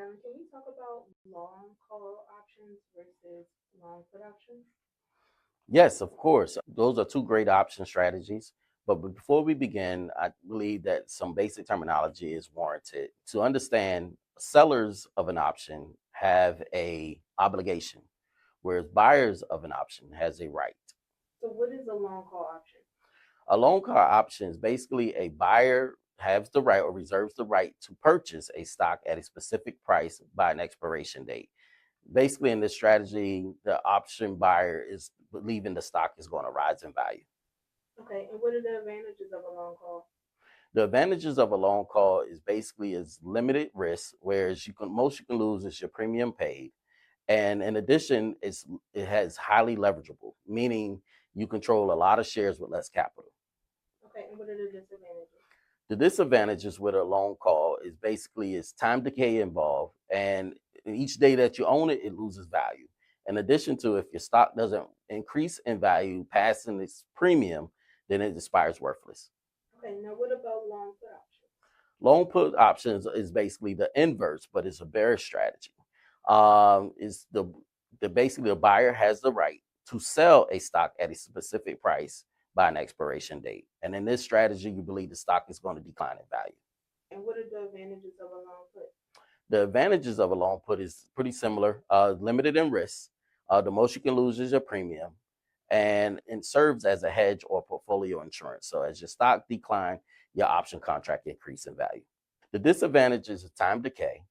Allen, can we talk about long call options versus long put options? Yes, of course. Those are two great option strategies. But before we begin, I believe that some basic terminology is warranted. To understand, sellers of an option have a obligation, whereas buyers of an option has a right. So, what is a long call option? A loan call option is basically a buyer has the right or reserves the right to purchase a stock at a specific price by an expiration date. Basically, in this strategy, the option buyer is believing the stock is going to rise in value. Okay, and what are the advantages of a long call? The advantages of a loan call is basically is limited risk, whereas you can lose is your premium paid, and in addition, it has highly leverageable, meaning you control a lot of shares with less capital. Okay, and what are the disadvantages? The disadvantages with a loan call is basically is time decay involved, and each day that you own it, it loses value. In addition to, if your stock doesn't increase in value passing its premium, then it expires worthless. Okay, now what about long put options? Loan put options is basically the inverse, but it's a bearish strategy. Is the basically the buyer has the right to sell a stock at a specific price by an expiration date, and in this strategy, you believe the stock is going to decline in value. And what are the advantages of a long put? The advantages of a loan put is pretty similar, limited in risk. The most you can lose is your premium, and it serves as a hedge or portfolio insurance. So as your stock decline, your option contract increase in value. The disadvantage is time decay,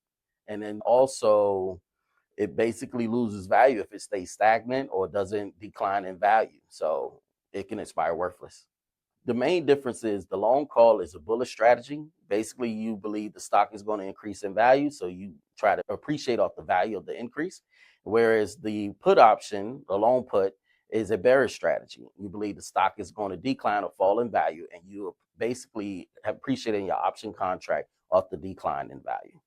and then also it basically loses value if it stays stagnant or doesn't decline in value. So it can expire worthless. The main difference is the long call is a bullish strategy. Basically, you believe the stock is going to increase in value, so you try to appreciate off the value of the increase. Whereas the put option, the long put, is a bearish strategy. You believe the stock is going to decline or fall in value, and you basically have appreciating your option contract off the decline in value.